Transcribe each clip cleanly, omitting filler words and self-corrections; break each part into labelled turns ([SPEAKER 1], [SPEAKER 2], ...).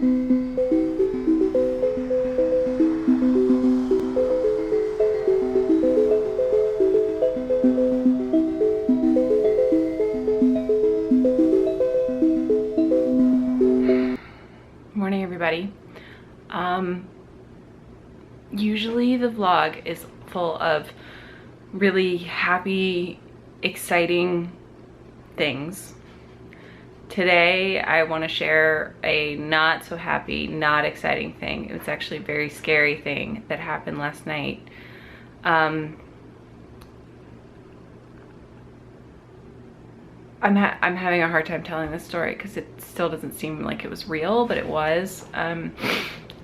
[SPEAKER 1] Morning, everybody. Usually the vlog is full of really happy, exciting things. Today I want to share a not so happy, not exciting thing. It was actually a very scary thing that happened last night. I'm having a hard time telling this story because it still doesn't seem like it was real, but it was.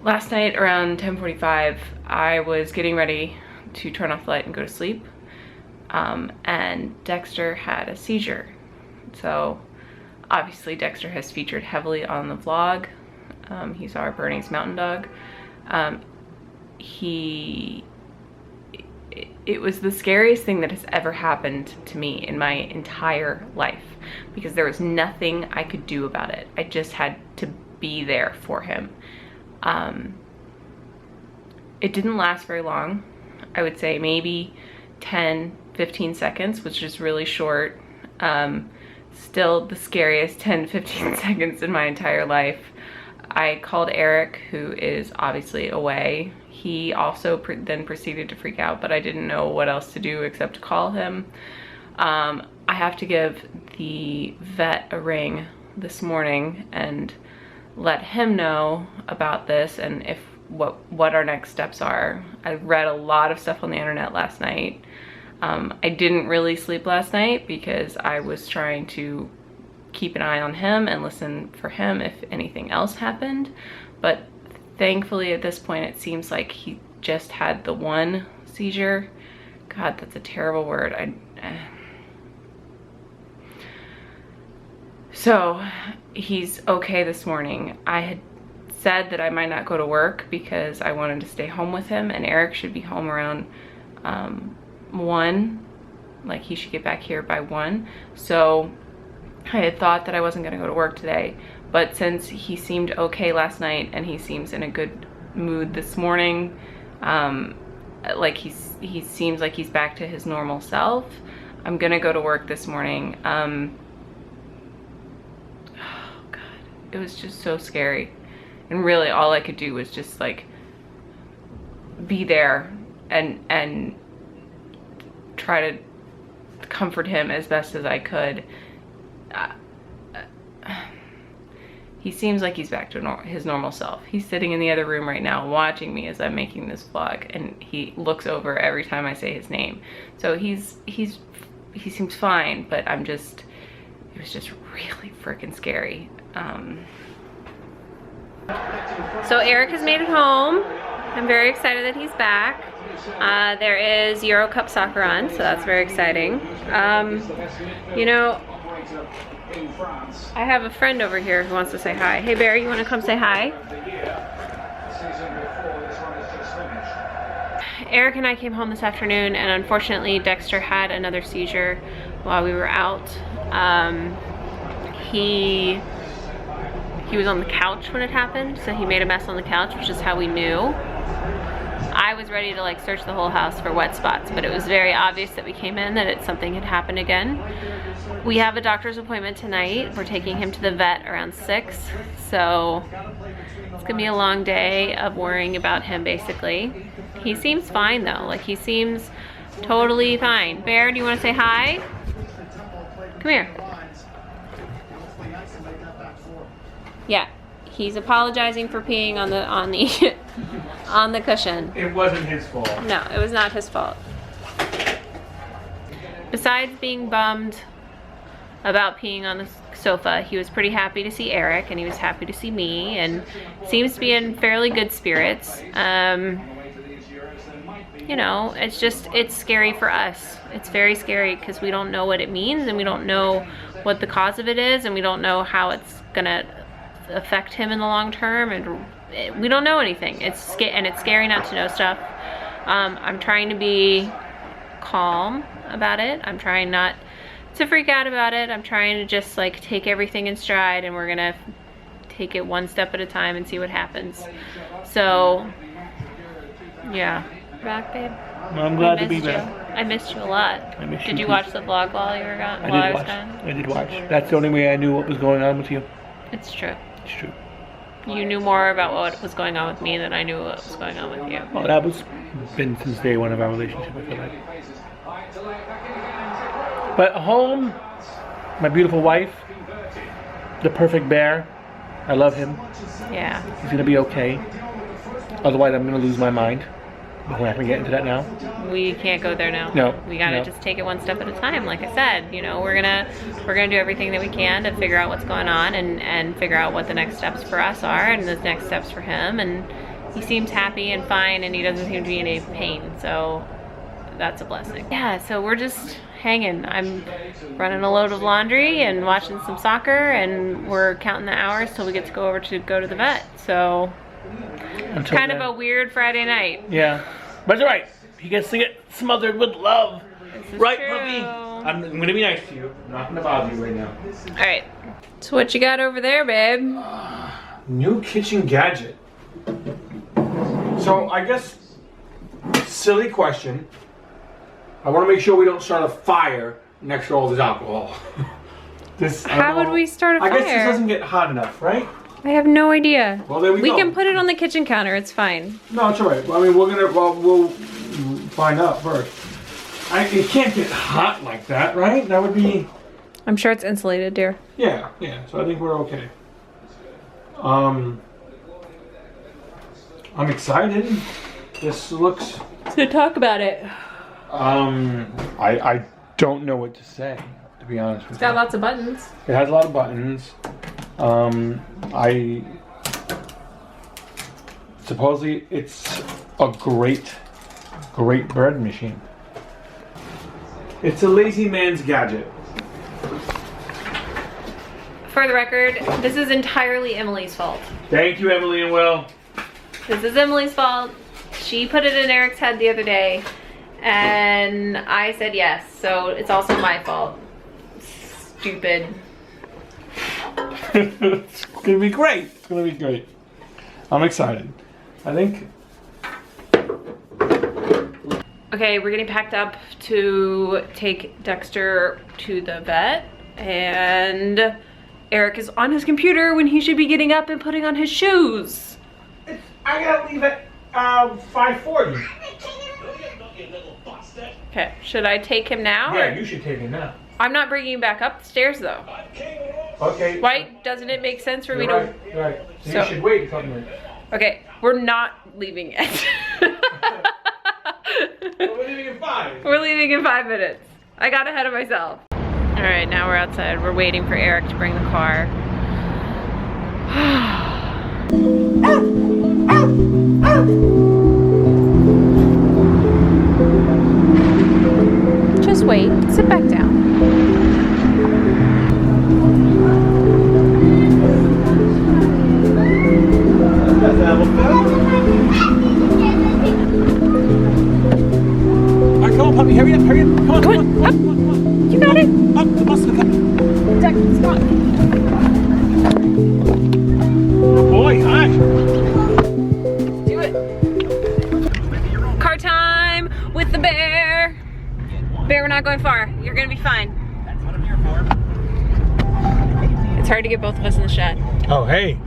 [SPEAKER 1] Last night around 10:45, I was getting ready to turn off the light and go to sleep, and Dexter had a seizure. So obviously Dexter has featured heavily on the vlog. He's our Bernese mountain dog. It was the scariest thing that has ever happened to me in my entire life, because there was nothing I could do about it. I just had to be there for him. It didn't last very long. I would say maybe 10-15 seconds, which is really short. Still the scariest 10-15 seconds in my entire life. I called Eric, who is obviously away. He also then proceeded to freak out, but I didn't know what else to do except to call him. I have to give the vet a ring this morning and let him know about this and if what our next steps are. I read a lot of stuff on the internet last night. I didn't really sleep last night because I was trying to keep an eye on him and listen for him if anything else happened. But thankfully at this point it seems like he just had the one seizure. God, that's a terrible word. So he's okay this morning. I had said that I might not go to work because I wanted to stay home with him, and Eric should be home around 1. Like, he should get back here by 1. So I had thought that I wasn't gonna go to work today, but since he seemed okay last night and he seems in a good mood this morning, like he seems like he's back to his normal self, I'm gonna go to work this morning. Oh God, it was just so scary. And really all I could do was just like be there and try to comfort him as best as I could. He seems like he's back to his normal self. He's sitting in the other room right now watching me as I'm making this vlog, and he looks over every time I say his name. So he seems fine, but it was just really freaking scary. So Eric has made it home. I'm very excited that he's back. There is Euro Cup soccer on, so that's very exciting. You know, I have a friend over here who wants to say hi. Hey Barry, you want to come say hi? Eric and I came home this afternoon, and unfortunately Dexter had another seizure while we were out. He was on the couch when it happened, so he made a mess on the couch, which is how we knew. I was ready to like search the whole house for wet spots, but it was very obvious that we came in that something had happened again. We have a doctor's appointment tonight. We're taking him to the vet around 6, so it's gonna be a long day of worrying about him basically. He seems fine though, like he seems totally fine. Bear, do you wanna say hi? Come here. Yeah, he's apologizing for peeing on the on the cushion.
[SPEAKER 2] It wasn't his fault.
[SPEAKER 1] No, it was not his fault. Besides being bummed about peeing on the sofa, he was pretty happy to see Eric, and he was happy to see me, and seems to be in fairly good spirits. You know, it's scary for us. It's very scary because we don't know what it means, and we don't know what the cause of it is, and we don't know how it's gonna affect him in the long term, and we don't know anything. It's scary not to know stuff. I'm trying to be calm about it. I'm trying not to freak out about it. I'm trying to just like take everything in stride, and we're gonna take it one step at a time and see what happens. So, yeah. Back, babe.
[SPEAKER 2] Well, I'm glad to be back.
[SPEAKER 1] I missed you a lot. Did you watch the vlog while you were gone?
[SPEAKER 2] I did watch. That's the only way I knew what was going on with you.
[SPEAKER 1] It's true.
[SPEAKER 2] It's true.
[SPEAKER 1] You knew more about what was going on with me than I knew what was going on with you.
[SPEAKER 2] Well, that was been since day one of our relationship, I feel like. But home, my beautiful wife, the perfect bear. I love him.
[SPEAKER 1] Yeah.
[SPEAKER 2] He's gonna be okay. Otherwise, I'm gonna lose my mind. But we're not gonna get into that now.
[SPEAKER 1] We can't go there now.
[SPEAKER 2] No.
[SPEAKER 1] We gotta just take it one step at a time. Like I said, you know, we're gonna do everything that we can to figure out what's going on and figure out what the next steps for us are and the next steps for him. And he seems happy and fine, and he doesn't seem to be in any pain. So that's a blessing. Yeah. So we're just hanging. I'm running a load of laundry and watching some soccer, and we're counting the hours till we get to go to the vet. So it's kind of a weird Friday night.
[SPEAKER 2] Yeah, but it's alright. He gets to get smothered with love. Right,
[SPEAKER 1] true.
[SPEAKER 2] puppy? I'm gonna be nice to you. I'm not gonna bother you right now.
[SPEAKER 1] Alright. So what you got over there, babe?
[SPEAKER 2] New kitchen gadget. So I guess, silly question. I want to make sure we don't start a fire next to all this alcohol.
[SPEAKER 1] How would we start a fire?
[SPEAKER 2] I guess this doesn't get hot enough, right?
[SPEAKER 1] I have no idea.
[SPEAKER 2] Well, there we go.
[SPEAKER 1] We can put it on the kitchen counter. It's fine.
[SPEAKER 2] No, it's alright. I mean, we'll find out first. It can't get hot like that, right? That would be...
[SPEAKER 1] I'm sure it's insulated, dear.
[SPEAKER 2] Yeah. So I think we're okay. I'm excited. This looks...
[SPEAKER 1] So talk about it.
[SPEAKER 2] I don't know what to say, to be honest with you.
[SPEAKER 1] It's got lots of buttons.
[SPEAKER 2] It has a lot of buttons. Supposedly it's a great bread machine. It's a lazy man's gadget.
[SPEAKER 1] For the record, this is entirely Emily's fault.
[SPEAKER 2] Thank you, Emily and Will.
[SPEAKER 1] This is Emily's fault. She put it in Eric's head the other day, and I said yes, so it's also my fault. Stupid.
[SPEAKER 2] It's gonna be great. It's gonna be great. I'm excited. I think.
[SPEAKER 1] Okay, we're getting packed up to take Dexter to the vet, and Eric is on his computer when he should be getting up and putting on his shoes.
[SPEAKER 2] I gotta leave at 5:40.
[SPEAKER 1] Okay, should I take him now?
[SPEAKER 2] Yeah, you should take him now.
[SPEAKER 1] I'm not bringing him back up the stairs though.
[SPEAKER 2] Okay.
[SPEAKER 1] Why doesn't it make sense for me
[SPEAKER 2] to? Right. So you should wait a couple minutes.
[SPEAKER 1] Okay, we're not leaving yet.
[SPEAKER 2] We're leaving in 5.
[SPEAKER 1] We're leaving in 5 minutes. I got ahead of myself. All right, now we're outside. We're waiting for Eric to bring the car. Just wait. Sit back down.
[SPEAKER 2] Alright, come on, puppy. Hurry up. Come on.
[SPEAKER 1] Up. You got it.
[SPEAKER 2] Up, the bus is coming.
[SPEAKER 1] Dex, come on.
[SPEAKER 2] Good boy, hi.
[SPEAKER 1] Do it. Car time with the bear. Bear, we're not going far. You're gonna be fine.
[SPEAKER 3] That's what I'm here for.
[SPEAKER 1] It's hard to get both of us in the shot.
[SPEAKER 2] Oh, hey.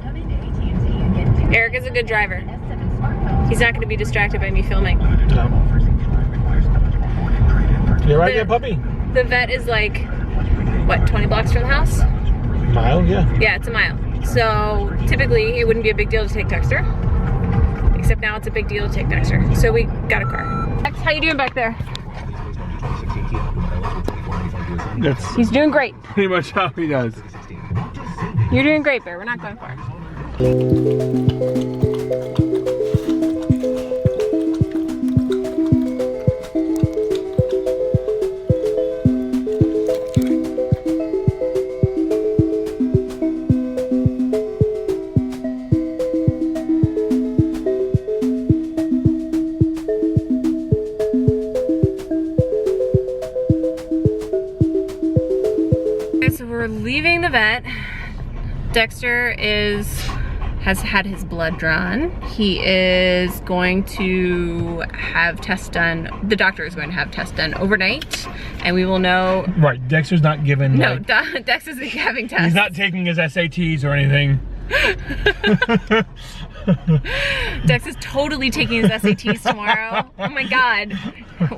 [SPEAKER 1] Eric is a good driver. He's not gonna be distracted by me filming.
[SPEAKER 2] No. You right there, puppy?
[SPEAKER 1] The vet is like, what, 20 blocks from the house?
[SPEAKER 2] Mile, yeah.
[SPEAKER 1] Yeah, it's a mile. So typically it wouldn't be a big deal to take Dexter. Except now it's a big deal to take Dexter. So we got a car. Dex, how you doing back there?
[SPEAKER 2] That's
[SPEAKER 1] He's doing great.
[SPEAKER 2] pretty much how he does.
[SPEAKER 1] You're doing great, Bear. We're not going far. So we're leaving the vet. Dexter has had his blood drawn. He is going to have tests done. The doctor is going to have tests done overnight, and we will know.
[SPEAKER 2] Right, Dexter's not given.
[SPEAKER 1] No, Dex isn't having tests.
[SPEAKER 2] He's not taking his SATs or anything.
[SPEAKER 1] Dex is totally taking his SATs tomorrow. Oh my God.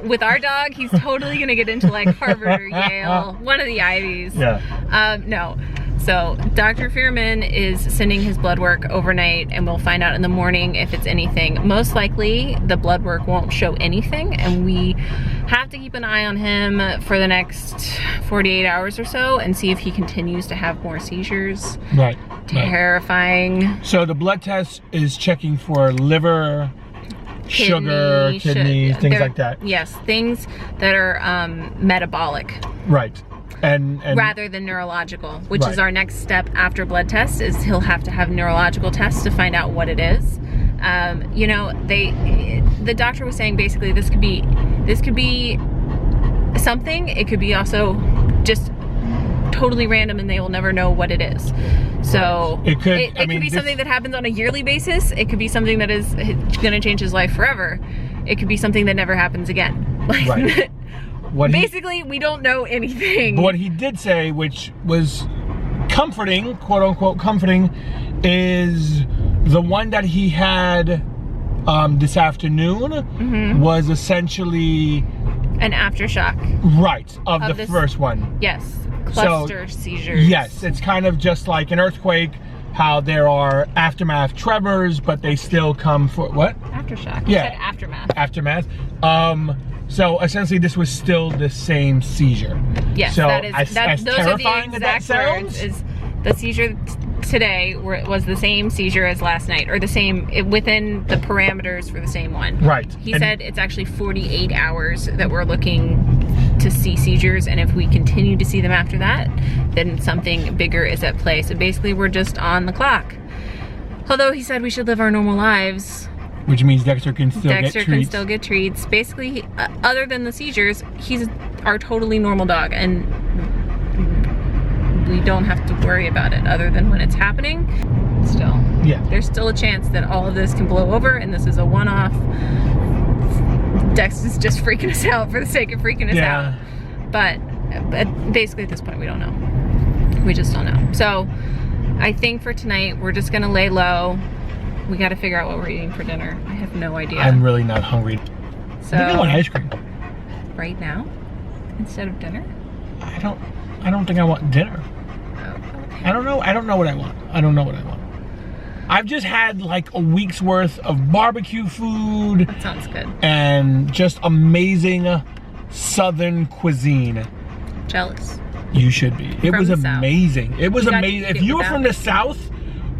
[SPEAKER 1] With our dog, he's totally gonna get into like Harvard or Yale, one of the Ivies.
[SPEAKER 2] Yeah.
[SPEAKER 1] No. So Dr. Fearman is sending his blood work overnight, and we'll find out in the morning if it's anything. Most likely the blood work won't show anything, and we have to keep an eye on him for the next 48 hours or so and see if he continues to have more seizures.
[SPEAKER 2] Right.
[SPEAKER 1] Terrifying.
[SPEAKER 2] So the blood test is checking for liver, sugar, kidneys, things like that.
[SPEAKER 1] Yes, things that are metabolic.
[SPEAKER 2] Right. And
[SPEAKER 1] rather than neurological, which is our next step after blood tests, is he'll have to have neurological tests to find out what it is. You know, the doctor was saying basically this could be something. It could be also just totally random, and they will never know what it is. So it could be something that happens on a yearly basis. It could be something that is going to change his life forever. It could be something that never happens again. Like,
[SPEAKER 2] right.
[SPEAKER 1] Basically, we don't know anything.
[SPEAKER 2] What he did say, which was comforting, quote unquote comforting, is the one that he had this afternoon was essentially
[SPEAKER 1] an aftershock.
[SPEAKER 2] Right, of the first one.
[SPEAKER 1] Yes, cluster seizures.
[SPEAKER 2] Yes, it's kind of just like an earthquake, how there are aftermath tremors, but they still come for, what?
[SPEAKER 1] Aftershock.
[SPEAKER 2] Yeah.
[SPEAKER 1] You said aftermath.
[SPEAKER 2] Aftermath. So essentially this was still the same seizure.
[SPEAKER 1] Yes,
[SPEAKER 2] so
[SPEAKER 1] that is,
[SPEAKER 2] as
[SPEAKER 1] those
[SPEAKER 2] terrifying
[SPEAKER 1] are the exact
[SPEAKER 2] as that
[SPEAKER 1] words.
[SPEAKER 2] sounds,
[SPEAKER 1] is the seizure today was the same seizure as last night, or the same, within the parameters for the same one.
[SPEAKER 2] Right.
[SPEAKER 1] He said it's actually 48 hours that we're looking to see seizures, and if we continue to see them after that, then something bigger is at play. So basically we're just on the clock. Although he said we should live our normal lives.
[SPEAKER 2] Which means Dexter can still
[SPEAKER 1] get treats. Basically, other than the seizures, he's our totally normal dog, and we don't have to worry about it other than when it's happening. Still,
[SPEAKER 2] yeah,
[SPEAKER 1] there's still a chance that all of this can blow over, and this is a one-off. Dex is just freaking us out for the sake of freaking us out. But basically at this point, we don't know. We just don't know. So I think for tonight, we're just gonna lay low. We gotta figure out what we're eating for dinner. I have no idea.
[SPEAKER 2] I'm really not hungry.
[SPEAKER 1] So
[SPEAKER 2] I think I want ice cream.
[SPEAKER 1] Right now? Instead of dinner?
[SPEAKER 2] I don't think I want dinner.
[SPEAKER 1] Oh, okay.
[SPEAKER 2] I don't know what I want. I don't know what I want. I've just had like a week's worth of barbecue food.
[SPEAKER 1] That sounds good.
[SPEAKER 2] And just amazing Southern cuisine.
[SPEAKER 1] Jealous.
[SPEAKER 2] You should be. It was amazing. It was amazing. If you were from the South,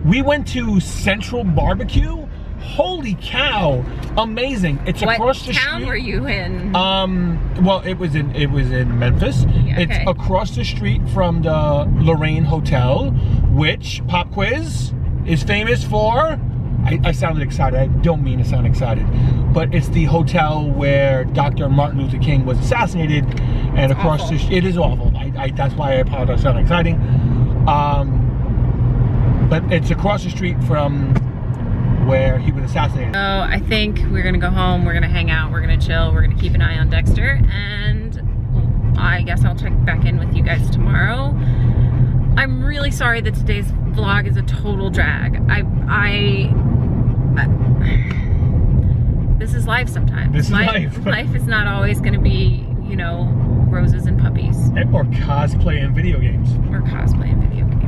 [SPEAKER 2] we went to Central Barbecue. Holy cow! Amazing. It's across the street. What
[SPEAKER 1] town were you in?
[SPEAKER 2] Well, it was in Memphis.
[SPEAKER 1] Yeah, okay.
[SPEAKER 2] It's across the street from the Lorraine Hotel, which, pop quiz, is famous for. I sounded excited. I don't mean to sound excited, but it's the hotel where Dr. Martin Luther King was assassinated, and
[SPEAKER 1] it's
[SPEAKER 2] across
[SPEAKER 1] awful.
[SPEAKER 2] It is awful. That's why I apologize. Sound exciting. But it's across the street from where he was assassinated.
[SPEAKER 1] So I think we're gonna go home, we're gonna hang out, we're gonna chill, we're gonna keep an eye on Dexter, and I guess I'll check back in with you guys tomorrow. I'm really sorry that today's vlog is a total drag. This is life sometimes.
[SPEAKER 2] This is life.
[SPEAKER 1] Life is not always gonna be, you know, roses and puppies.
[SPEAKER 2] Or cosplay and video games.
[SPEAKER 1] Or cosplay and video games.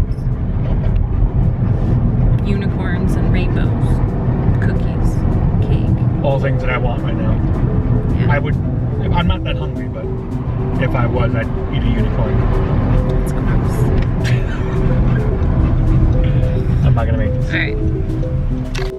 [SPEAKER 1] Unicorns and rainbows, cookies, cake.
[SPEAKER 2] All things that I want right now.
[SPEAKER 1] Yeah.
[SPEAKER 2] I'm not that hungry, but if I was, I'd eat a unicorn.
[SPEAKER 1] That's gross.
[SPEAKER 2] I'm not gonna make this.
[SPEAKER 1] All right.